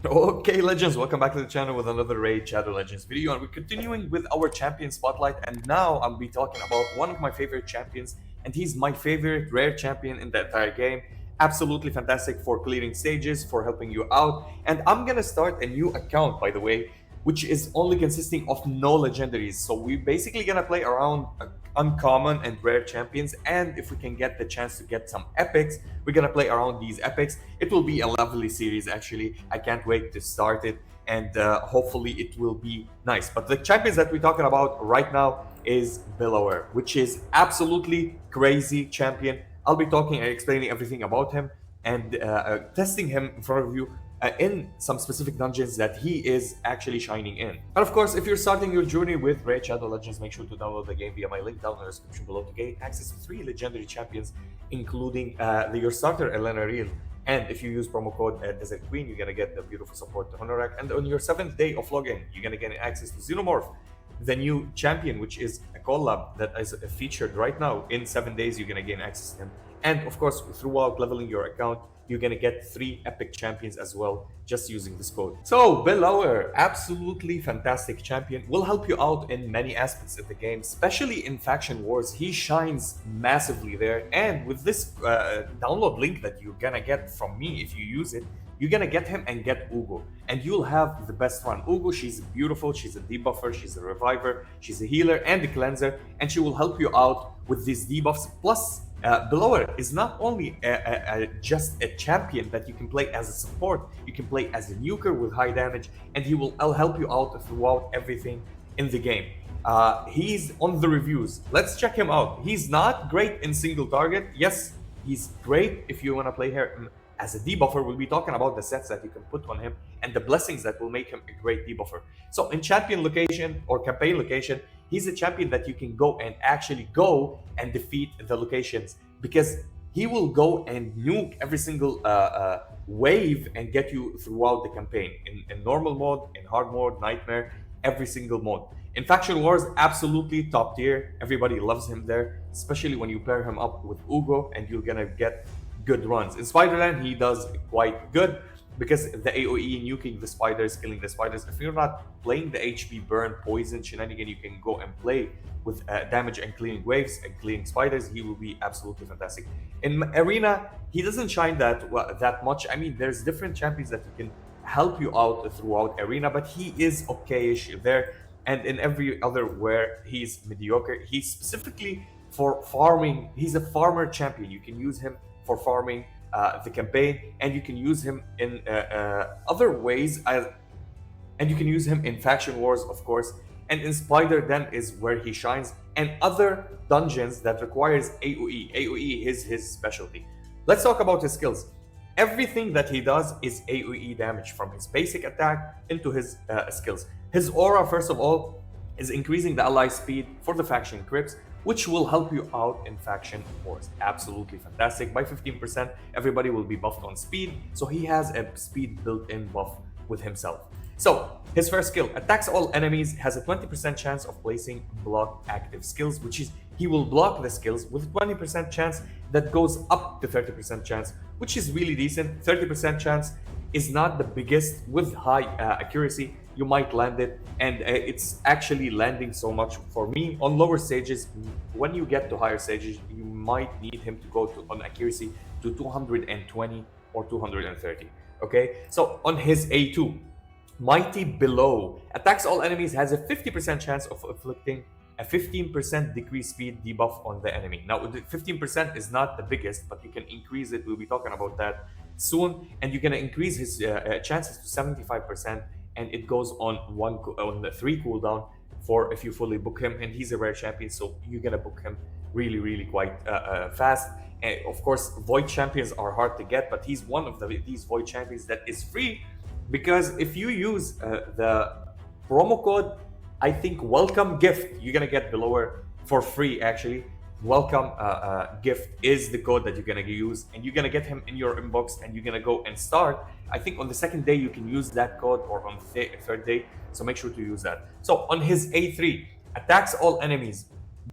Okay, Legends, welcome back to the channel with another Raid Shadow Legends video, and we're continuing with our champion spotlight. And now I'll be talking about one of my favorite champions, and he's my favorite rare champion in the entire game. Absolutely fantastic for clearing stages, for helping you out. And I'm gonna start a new account, by the way, which is only consisting of no legendaries. So we're basically gonna play around uncommon and rare champions, and if we can get the chance to get some epics, we're gonna play around these epics. It will be a lovely series, actually. I can't wait to start it, and hopefully it will be nice. But the champions that we're talking about right now is Bellower, which is absolutely crazy champion. I'll be talking and explaining everything about him and testing him in front of you in some specific dungeons that he is actually shining in. And of course, if you're starting your journey with Raid Shadow Legends, make sure to download the game via my link down in the description below to gain access to 3 legendary champions, including your starter Elenaril. And if you use promo code Desert Queen, you're gonna get the beautiful support to Honorak. And on your 7th day of login, you're gonna get access to Xenomorph, the new champion, which is a collab that is featured right now. In 7 days, you're gonna gain access to him. And of course, throughout leveling your account, you're gonna get 3 epic champions as well, just using this code. So Bellower, absolutely fantastic champion, will help you out in many aspects of the game, especially in faction wars. He shines massively there, and with this download link that you're gonna get from me, if you use it, you're gonna get him and get Uugo, and you'll have the best run. Uugo, she's beautiful, she's a debuffer, she's a reviver, she's a healer and a cleanser, and she will help you out with these debuffs. Plus, Bellower is not only just a champion that you can play as a support, you can play as a nuker with high damage, and he will help you out throughout everything in the game. He's on the reviews. Let's check him out. He's not great in single target. Yes, he's great if you want to play here as a debuffer. We'll be talking about the sets that you can put on him and the blessings that will make him a great debuffer. So in champion location or campaign location, he's a champion that you can go and actually go and defeat the locations, because he will go and nuke every single wave and get you throughout the campaign in normal mode, in hard mode, nightmare, every single mode. In faction wars, absolutely top tier. Everybody loves him there, especially when you pair him up with Uugo, and you're gonna get good runs. In Spiderland, he does quite good because the AoE nuking the spiders, killing the spiders. If you're not playing the HP burn poison shenanigan, you can go and play with damage and cleaning waves and cleaning spiders. He will be absolutely fantastic. In arena, he doesn't shine that much. I mean, there's different champions that you can help you out throughout arena, but he is okay-ish there. And in every other where he's mediocre. He's specifically for farming. He's a farmer champion. You can use him for farming the campaign, and you can use him in other ways, and you can use him in faction wars, of course, and in Spider Den is where he shines, and other dungeons that requires AoE is his specialty. Let's talk about his skills. Everything that he does is AoE damage, from his basic attack into his skills. His aura, first of all, is increasing the ally speed for the faction crypts, which will help you out in faction wars. Absolutely fantastic. By 15%, everybody will be buffed on speed, so he has a speed built-in buff with himself. So, his first skill, attacks all enemies, has a 20% chance of placing block active skills, which is he will block the skills with 20% chance that goes up to 30% chance, which is really decent. 30% chance is not the biggest. With high accuracy, you might land it, and it's actually landing so much for me on lower stages. When you get to higher stages, you might need him to go on accuracy to 220 or 230. Okay, so on his A2, Mighty Below, attacks all enemies, has a 50% chance of inflicting a 15% decreased speed debuff on the enemy. Now, the 15% is not the biggest, but you can increase it. We'll be talking about that soon, and you're gonna increase his chances to 75%, and it goes on the 3 cooldown for if you fully book him, and he's a rare champion, so you're gonna book him really quite fast. And of course, void champions are hard to get, but he's one of these void champions that is free, because if you use the promo code, I think welcome gift, you're gonna get Bellower for free. Actually, welcome gift is the code that you're gonna use, and you're gonna get him in your inbox, and you're gonna go and start. I think on the 2nd day you can use that code, or on the 3rd day, so make sure to use that. So on his A3, attacks all enemies,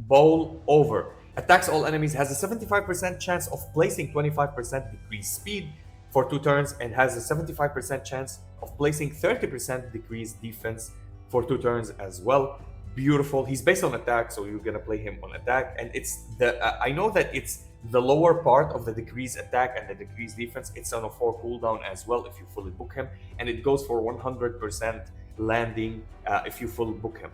bowl over. Attacks all enemies, has a 75% chance of placing 25% decreased speed. for 2 turns and has a 75% chance of placing 30% decreased defense for 2 turns as well. Beautiful. He's based on attack, so you're gonna play him on attack, and it's the I know that it's the lower part of the decreased attack and the decreased defense. It's on a 4 cooldown as well if you fully book him, and it goes for 100% landing if you full book him.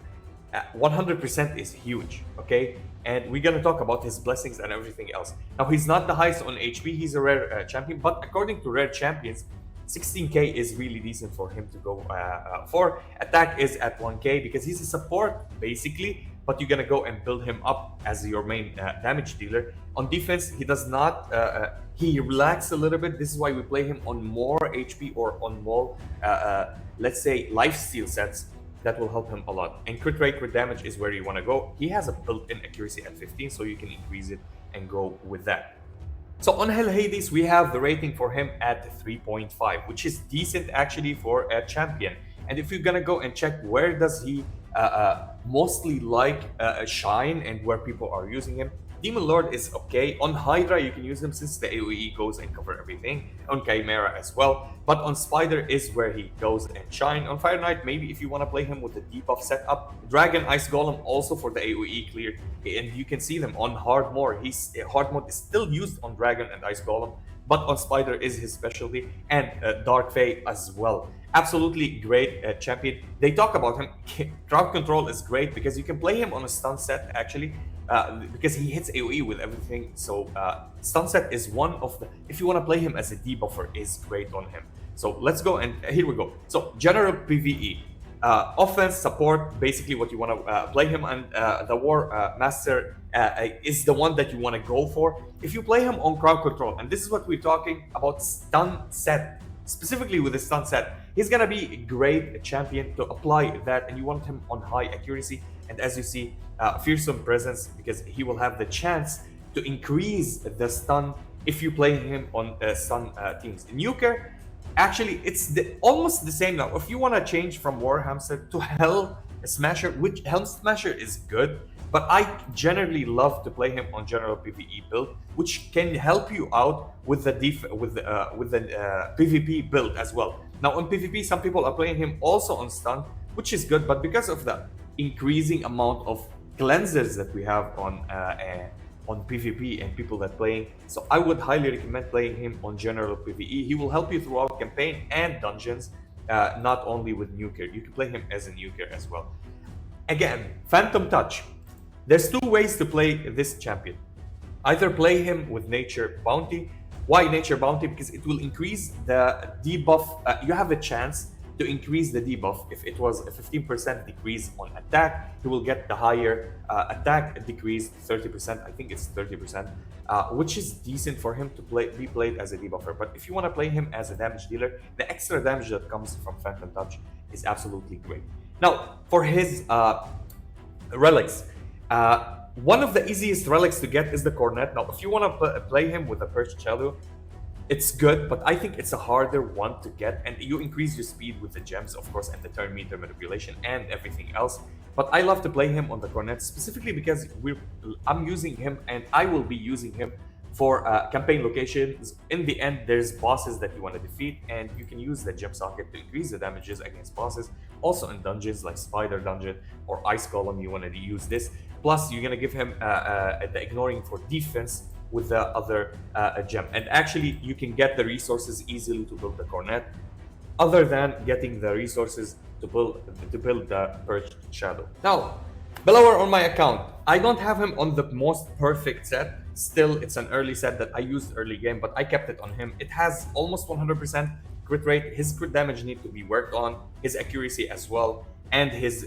100% is huge, okay? And we're gonna talk about his blessings and everything else. Now, he's not the highest on HP, he's a rare champion, but according to rare champions, 16k is really decent for him to go for. Attack is at 1k because he's a support, basically, but you're gonna go and build him up as your main damage dealer. On defense, he does not, he relaxes a little bit. This is why we play him on more HP or on more, let's say, lifesteal sets. That will help him a lot. And crit rate, crit damage is where you want to go. He has a built-in accuracy at 15, so you can increase it and go with that. So on Hell Hades, we have the rating for him at 3.5, which is decent actually for a champion. And if you're gonna go and check where does he mostly like shine and where people are using him, Demon Lord is okay. On Hydra, you can use him since the AoE goes and cover everything. On Chimera as well. But on Spider is where he goes and shine. On Fire Knight, maybe if you want to play him with the debuff setup. Dragon, Ice Golem also for the AoE clear. And you can see them on Hard Mode. Hard Mode is still used on Dragon and Ice Golem. But on Spider is his specialty. And Dark Fae as well. Absolutely great champion. They talk about him. Crowd Control is great because you can play him on a stun set actually. Because he hits AoE with everything, so stun set is one of the, if you want to play him as a debuffer, is great on him. So let's go, and here we go. So general PvE, offense, support, basically what you want to play him, and the War Master is the one that you want to go for. If you play him on crowd control, and this is what we're talking about, stun set, specifically with the stun set, he's gonna be a great champion to apply that, and you want him on high accuracy. And as you see, fearsome presence, because he will have the chance to increase the stun if you play him on stun teams. Nuker, actually, it's almost the same now. If you want to change from War Hamster to Hell Smasher, which Helm Smasher is good, but I generally love to play him on general PvE build, which can help you out with the PvP build as well. Now on PvP, some people are playing him also on stun, which is good, but because of the increasing amount of cleansers that we have on PvP and people that playing, so I would highly recommend playing him on general PvE. He will help you throughout campaign and dungeons, not only with Nuker. You can play him as a Nuker as well. Again, Phantom Touch. There's 2 ways to play this champion. Either play him with Nature Bounty. Why Nature Bounty? Because it will increase the debuff. You have a chance to increase the debuff. If it was a 15% decrease on attack, he will get the higher attack decrease, 30%. I think it's 30%, which is decent for him to be played as a debuffer. But if you want to play him as a damage dealer, the extra damage that comes from Phantom Touch is absolutely great. Now, for his relics, one of the easiest relics to get is the Cornet. Now, if you want to play him with a Perched Shadow, it's good, but I think it's a harder one to get, and you increase your speed with the gems, of course, and the turn meter manipulation and everything else. But I love to play him on the Cornet specifically because I'm using him, and I will be using him for campaign locations. In the end, there's bosses that you want to defeat, and you can use the gem socket to increase the damages against bosses. Also in dungeons like Spider Dungeon or Ice Golem, you want to use this. Plus, you're gonna give him the ignoring for defense with the other gem. And actually, you can get the resources easily to build the Cornet, other than getting the resources to build the Perched Shadow. Now, Bellower on my account. I don't have him on the most perfect set. Still, it's an early set that I used early game, but I kept it on him. It has almost 100% crit rate. His crit damage need to be worked on, his accuracy as well, and his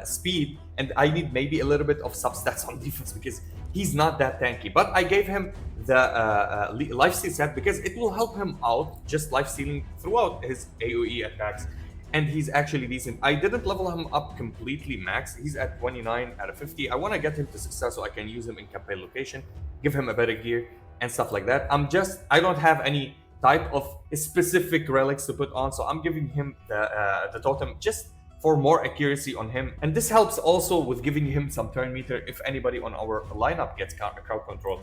speed. And I need maybe a little bit of substats on defense because he's not that tanky. But I gave him the lifesteal set because it will help him out, just lifestealing throughout his AoE attacks. And he's actually decent. I didn't level him up completely max. He's at 29 out of 50. I want to get him to success so I can use him in campaign location, give him a better gear and stuff like that. I don't have any type of specific relics to put on, so I'm giving him the totem just for more accuracy on him. And this helps also with giving him some turn meter if anybody on our lineup gets crowd control.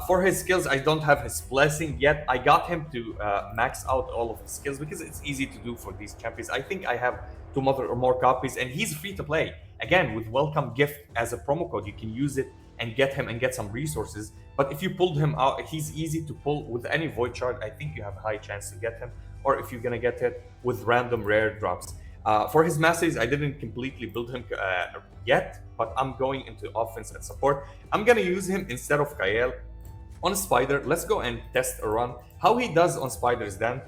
For his skills, I don't have his blessing yet. I got him to max out all of his skills because it's easy to do for these champions. I think I have 2 or more copies, and he's free to play. Again, with welcome gift as a promo code, you can use it and get him and get some resources. But if you pulled him out, he's easy to pull with any void shard. I think you have a high chance to get him, or if you're gonna get it with random rare drops. For his masteries, I didn't completely build him yet, but I'm going into offense and support. I'm gonna use him instead of Kael on Spider. Let's go and test a run. How he does on Spiders then.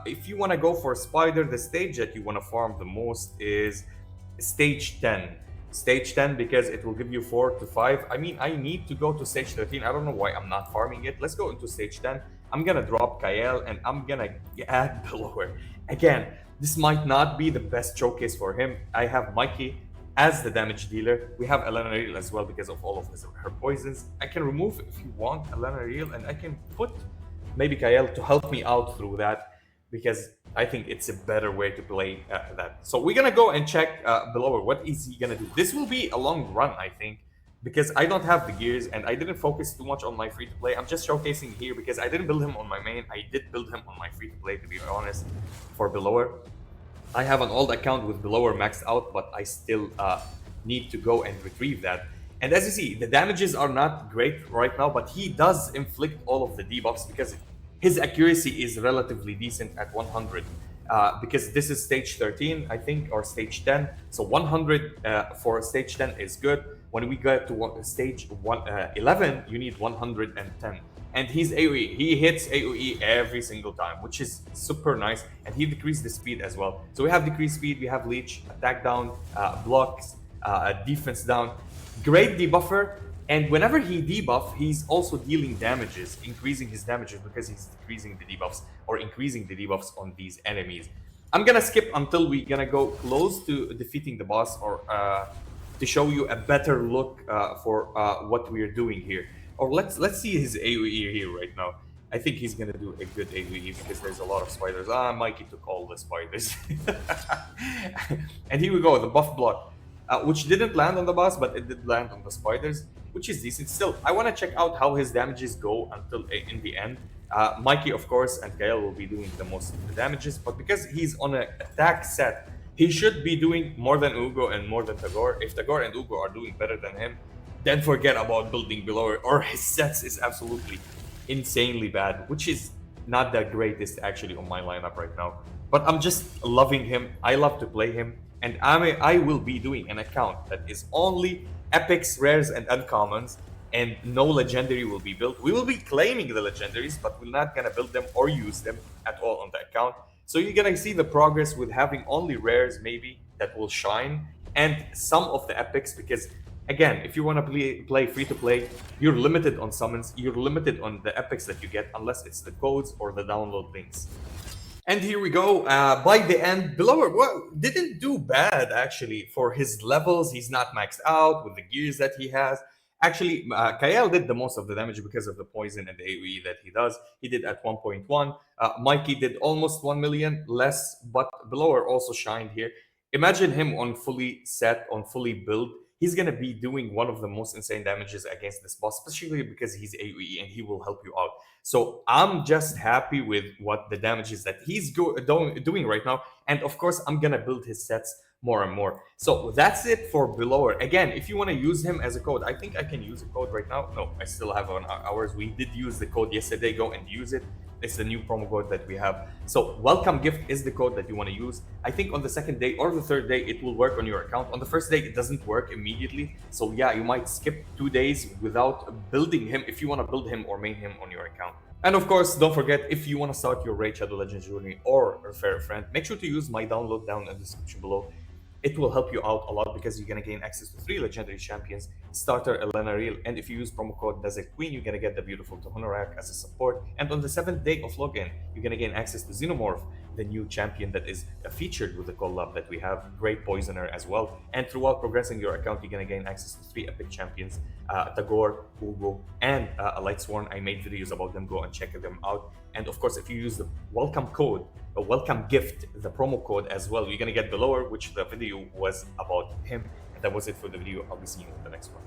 If you want to go for Spider, the stage that you want to farm the most is stage 10. Stage 10 because it will give you 4 to 5. I mean, I need to go to stage 13. I don't know why I'm not farming it. Let's go into stage 10. I'm gonna drop Kael and I'm gonna add Bellower. Again, this might not be the best showcase for him. I have Mikey as the damage dealer. We have Elenaril as well because of all of her poisons. I can remove, if you want, Elenaril, and I can put maybe Kael to help me out through that, because I think it's a better way to play that. So we're gonna go and check Bellower. What is he gonna do? This will be a long run, I think, because I don't have the gears and I didn't focus too much on my free-to-play. I'm just showcasing here because I didn't build him on my main. I did build him on my free-to-play, to be honest, for Bellower. I have an old account with Bellower maxed out, but I still need to go and retrieve that. And as you see, the damages are not great right now, but he does inflict all of the debuffs because his accuracy is relatively decent at 100. Because this is stage 13, I think, or stage 10. So 100 for stage 10 is good. When we get to stage 11, you need 110. And he's AoE. He hits AoE every single time, which is super nice. And he decreased the speed as well. So we have decreased speed, we have leech, attack down, blocks, defense down. Great debuffer. And whenever he debuff, he's also dealing damages, increasing his damages because he's decreasing the debuffs or increasing the debuffs on these enemies. I'm gonna skip until we're gonna go close to defeating the boss, or to show you a better look for what we're doing here. Or let's see his AoE here right now. I think he's gonna do a good AoE because there's a lot of spiders. Mikey took all the spiders. And here we go, the buff block, which didn't land on the boss, but it did land on the spiders, which is decent. Still, I want to check out how his damages go until in the end. Mikey, of course, and Kael will be doing the most of the damages, but because he's on an attack set, he should be doing more than Uugo and more than Tagoar. If Tagoar and Uugo are doing better than him, then forget about building Bellower, or his sets is absolutely insanely bad, which is not the greatest actually on my lineup right now. But I'm just loving him. I love to play him, and I will be doing an account that is only epics, rares, and uncommons, and no legendary will be built. We will be claiming the legendaries, but we're not gonna build them or use them at all on the account. So you're gonna see the progress with having only rares maybe that will shine, and some of the epics, because again, if you want to play free-to-play, you're limited on summons, you're limited on the epics that you get, unless it's the codes or the download links. And here we go. By the end, Bellower didn't do bad, actually. For his levels, he's not maxed out with the gears that he has. Actually, Kael did the most of the damage because of the poison and the AoE that he does. He did at 1.1. Mikey did almost 1 million less, but Bellower also shined here. Imagine him on fully set, on fully built. He's going to be doing one of the most insane damages against this boss, especially because he's AoE and he will help you out. So I'm just happy with what the damages that he's doing right now. And of course, I'm going to build his sets more and more. So that's it for Bellower. Again, if you want to use him as a code, I think I can use a code right now. No, I still have hours. We did use the code yesterday. Go and use it. It's the new promo code that we have. So welcome gift is the code that you want to use. I think on the second day or the third day, it will work on your account. On the first day, it doesn't work immediately. So yeah, you might skip 2 days without building him if you want to build him or main him on your account. And of course, don't forget, if you want to start your Raid Shadow Legends journey or refer a friend, make sure to use my download down in the description below. It will help you out a lot because you're going to gain access to 3 legendary champions, starter Elenaril, and if you use promo code Desert Queen, you're going to get the beautiful Tahonorak as a support. And on the 7th day of login, you're going to gain access to Xenomorph, the new champion that is featured with the collab that we have, Great Poisoner as well. And throughout progressing your account, you're gonna gain access to 3 epic champions, Tagoar, Uugo, and a Lightsworn. I made videos about them, go and check them out. And of course, if you use the welcome code, a welcome gift, the promo code as well, you're gonna get Bellower, which the video was about him. And that was it for the video. I'll be seeing you in the next one.